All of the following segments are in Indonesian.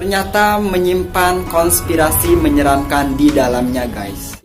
ternyata menyimpan konspirasi menyeramkan di dalamnya guys.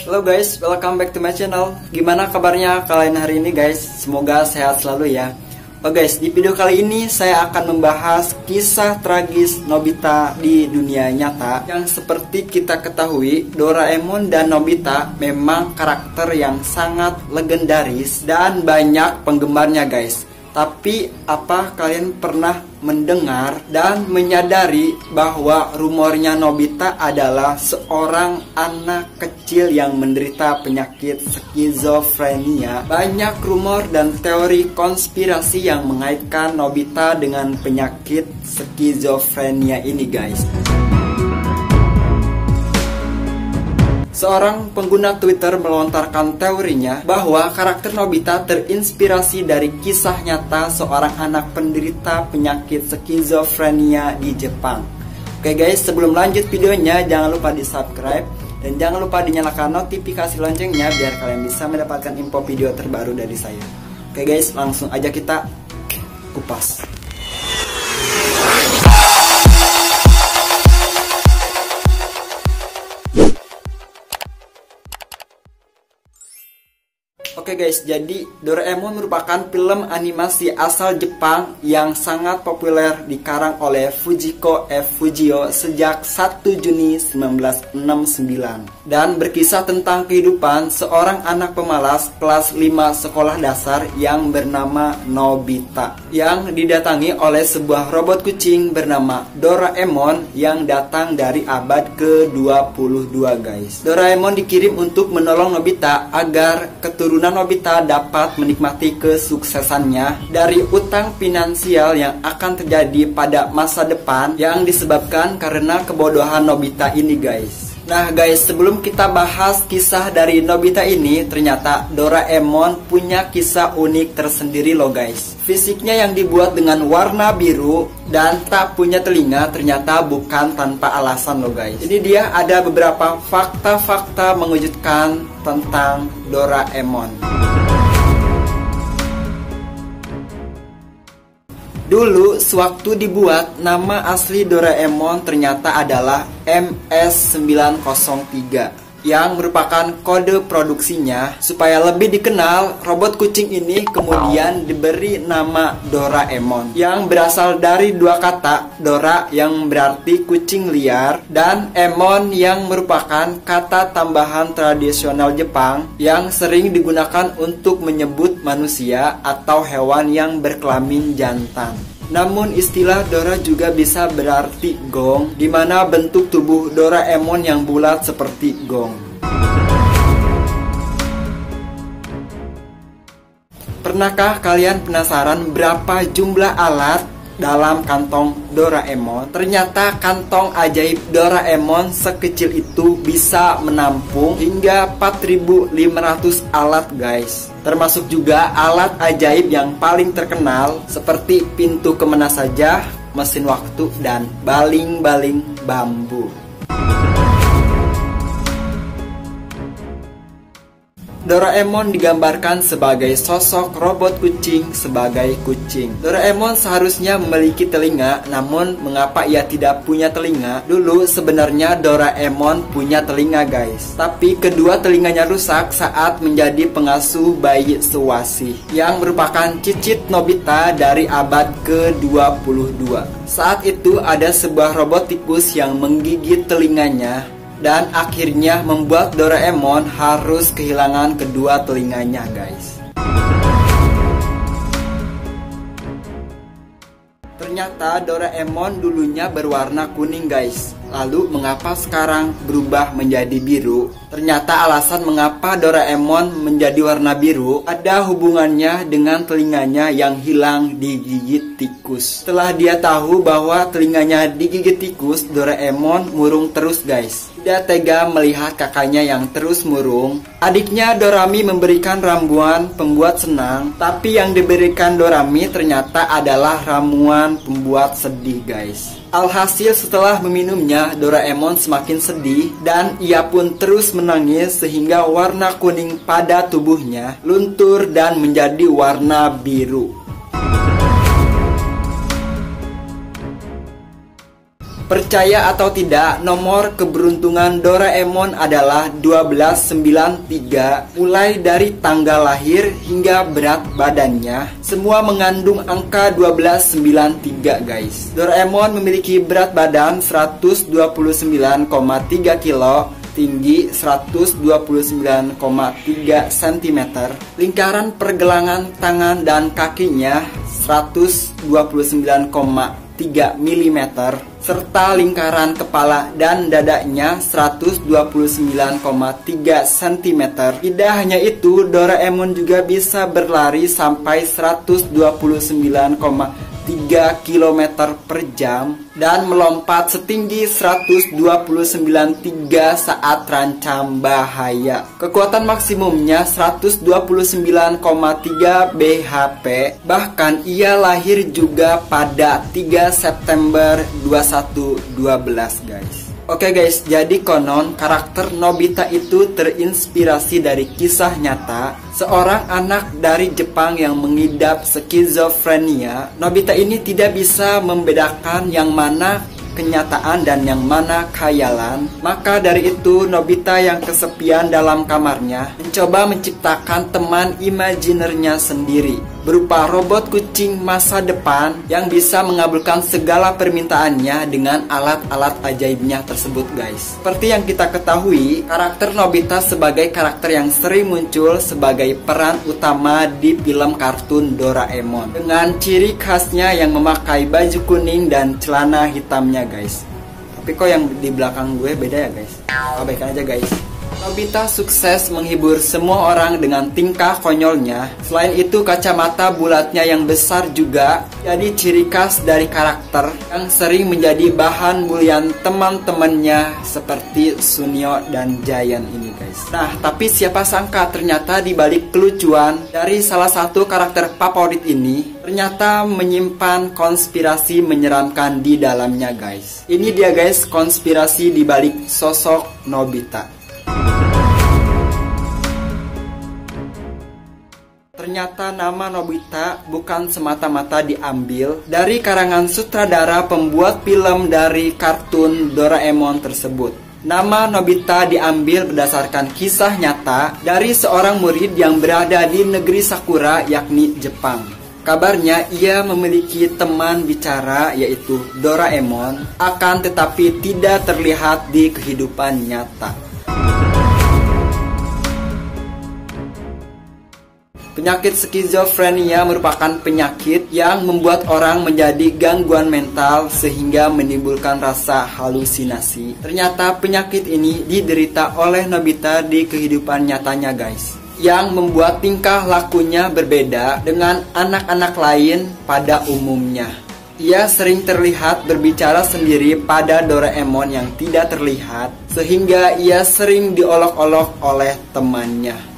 Halo guys, welcome back to my channel. Gimana kabarnya kalian hari ini guys? Semoga sehat selalu ya. Oh guys, di video kali ini saya akan membahas kisah tragis Nobita di dunia nyata. Yang seperti kita ketahui, Doraemon dan Nobita memang karakter yang sangat legendaris dan banyak penggemarnya guys. Tapi apa kalian pernah mendengar dan menyadari bahwa rumornya Nobita adalah seorang anak kecil yang menderita penyakit skizofrenia? Banyak rumor dan teori konspirasi yang mengaitkan Nobita dengan penyakit skizofrenia ini guys. Seorang pengguna Twitter melontarkan teorinya bahwa karakter Nobita terinspirasi dari kisah nyata seorang anak penderita penyakit skizofrenia di Jepang. Oke guys, sebelum lanjut videonya jangan lupa di subscribe dan jangan lupa dinyalakan notifikasi loncengnya biar kalian bisa mendapatkan info video terbaru dari saya. Oke guys, langsung aja kita kupas. Oke guys, jadi Doraemon merupakan film animasi asal Jepang yang sangat populer dikarang oleh Fujiko F. Fujio sejak 1 Juni 1969 dan berkisah tentang kehidupan seorang anak pemalas kelas 5 sekolah dasar yang bernama Nobita yang didatangi oleh sebuah robot kucing bernama Doraemon yang datang dari abad ke-22 guys. Doraemon dikirim untuk menolong Nobita agar keturunan Nobita dapat menikmati kesuksesannya dari utang finansial yang akan terjadi pada masa depan yang disebabkan karena kebodohan Nobita ini guys. Nah guys, sebelum kita bahas kisah dari Nobita ini, ternyata Doraemon punya kisah unik tersendiri loh guys. Fisiknya yang dibuat dengan warna biru dan tak punya telinga ternyata bukan tanpa alasan loh guys. Ini dia ada beberapa fakta-fakta mengejutkan tentang Doraemon. Dulu, sewaktu dibuat, nama asli Doraemon ternyata adalah MS903 yang merupakan kode produksinya. Supaya lebih dikenal, robot kucing ini kemudian diberi nama Doraemon yang berasal dari dua kata, Dora yang berarti kucing liar dan Emon yang merupakan kata tambahan tradisional Jepang yang sering digunakan untuk menyebut manusia atau hewan yang berkelamin jantan. Namun istilah Dora juga bisa berarti gong, di mana bentuk tubuh Doraemon yang bulat seperti gong. Pernahkah kalian penasaran berapa jumlah alat dalam kantong Doraemon? Ternyata kantong ajaib Doraemon sekecil itu bisa menampung hingga 4.500 alat guys. Termasuk juga alat ajaib yang paling terkenal seperti pintu kemana saja, mesin waktu, dan baling-baling bambu. Doraemon digambarkan sebagai sosok robot kucing sebagai kucing. Doraemon seharusnya memiliki telinga, namun mengapa ia tidak punya telinga? Dulu sebenarnya Doraemon punya telinga guys, tapi kedua telinganya rusak saat menjadi pengasuh bayi Suwasi yang merupakan cicit Nobita dari abad ke-22. Saat itu ada sebuah robot tikus yang menggigit telinganya dan akhirnya membuat Doraemon harus kehilangan kedua telinganya guys. Ternyata Doraemon dulunya berwarna kuning guys. Lalu mengapa sekarang berubah menjadi biru? Ternyata alasan mengapa Doraemon menjadi warna biru ada hubungannya dengan telinganya yang hilang digigit tikus. Setelah dia tahu bahwa telinganya digigit tikus, Doraemon murung terus guys. Tidak tega melihat kakaknya yang terus murung. Adiknya Dorami memberikan ramuan pembuat senang, tapi yang diberikan Dorami ternyata adalah ramuan pembuat sedih guys. Alhasil setelah meminumnya, Doraemon semakin sedih dan ia pun terus menangis sehingga warna kuning pada tubuhnya luntur dan menjadi warna biru. Percaya atau tidak, nomor keberuntungan Doraemon adalah 1293. Mulai dari tanggal lahir hingga berat badannya, semua mengandung angka 1293 guys. Doraemon memiliki berat badan 129,3 kilo, tinggi 129,3 cm, lingkaran pergelangan tangan dan kakinya 129,3 mm, serta lingkaran kepala dan dadanya 129,3 cm. Tidak hanya itu, Doraemon juga bisa berlari sampai 129,3 km per jam dan melompat setinggi 129,3 saat terancam bahaya. Kekuatan maksimumnya 129,3 bhp. Bahkan ia lahir juga pada 3 September 2112 guys. Oke guys, jadi konon karakter Nobita itu terinspirasi dari kisah nyata seorang anak dari Jepang yang mengidap skizofrenia. Nobita ini tidak bisa membedakan yang mana kenyataan dan yang mana khayalan. Maka dari itu Nobita yang kesepian dalam kamarnya mencoba menciptakan teman imajinernya sendiri berupa robot kucing masa depan yang bisa mengabulkan segala permintaannya dengan alat-alat ajaibnya tersebut guys. Seperti yang kita ketahui, karakter Nobita sebagai karakter yang sering muncul sebagai peran utama di film kartun Doraemon dengan ciri khasnya yang memakai baju kuning dan celana hitamnya guys. Tapi kok yang di belakang gue beda ya guys? Abaikan aja guys. Nobita sukses menghibur semua orang dengan tingkah konyolnya. Selain itu, kacamata bulatnya yang besar juga jadi ciri khas dari karakter yang sering menjadi bahan bulian teman-temannya seperti Sunio dan Giant ini guys. Nah, tapi siapa sangka ternyata di balik kelucuan dari salah satu karakter favorit ini ternyata menyimpan konspirasi menyeramkan di dalamnya guys. Ini dia guys, konspirasi di balik sosok Nobita. Ternyata nama Nobita bukan semata-mata diambil dari karangan sutradara pembuat film dari kartun Doraemon tersebut. Nama Nobita diambil berdasarkan kisah nyata dari seorang murid yang berada di negeri Sakura yakni Jepang. Kabarnya ia memiliki teman bicara yaitu Doraemon, akan tetapi tidak terlihat di kehidupan nyata. Penyakit skizofrenia merupakan penyakit yang membuat orang menjadi gangguan mental sehingga menimbulkan rasa halusinasi. Ternyata penyakit ini diderita oleh Nobita di kehidupan nyatanya guys, yang membuat tingkah lakunya berbeda dengan anak-anak lain pada umumnya. Ia sering terlihat berbicara sendiri pada Doraemon yang tidak terlihat, sehingga ia sering diolok-olok oleh temannya.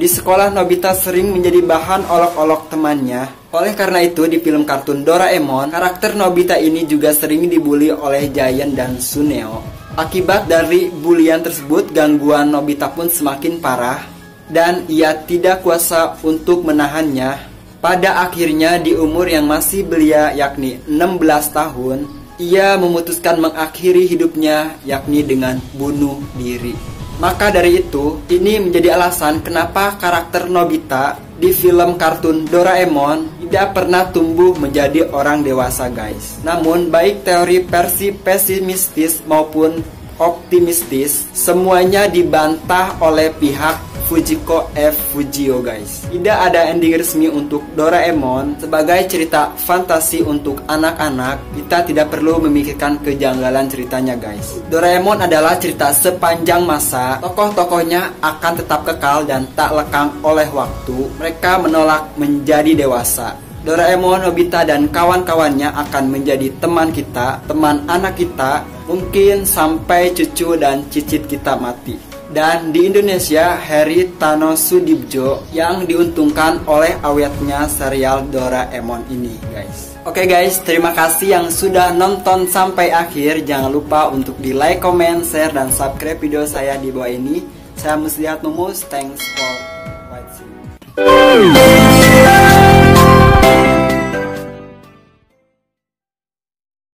Di sekolah Nobita sering menjadi bahan olok-olok temannya. Oleh karena itu di film kartun Doraemon, karakter Nobita ini juga sering dibully oleh Giant dan Suneo. Akibat dari bulian tersebut, gangguan Nobita pun semakin parah dan ia tidak kuasa untuk menahannya. Pada akhirnya di umur yang masih belia yakni 16 tahun, ia memutuskan mengakhiri hidupnya yakni dengan bunuh diri. Maka dari itu, ini menjadi alasan kenapa karakter Nobita di film kartun Doraemon tidak pernah tumbuh menjadi orang dewasa guys. Namun baik teori versi pesimistis maupun optimistis, semuanya dibantah oleh pihak Fujiko F. Fujio guys. Tidak ada ending resmi untuk Doraemon. Sebagai cerita fantasi untuk anak-anak, kita tidak perlu memikirkan kejanggalan ceritanya guys. Doraemon adalah cerita sepanjang masa. Tokoh-tokohnya akan tetap kekal dan tak lekang oleh waktu. Mereka menolak menjadi dewasa. Doraemon, Nobita, dan kawan-kawannya akan menjadi teman kita, teman anak kita, mungkin sampai cucu dan cicit kita mati. Dan di Indonesia, Heri Tano Sudibjo yang diuntungkan oleh awetnya serial Doraemon ini guys. Oke guys, terima kasih yang sudah nonton sampai akhir. Jangan lupa untuk di like, comment, share, dan subscribe video saya di bawah ini. Saya Muslihat Mumus, thanks for watching.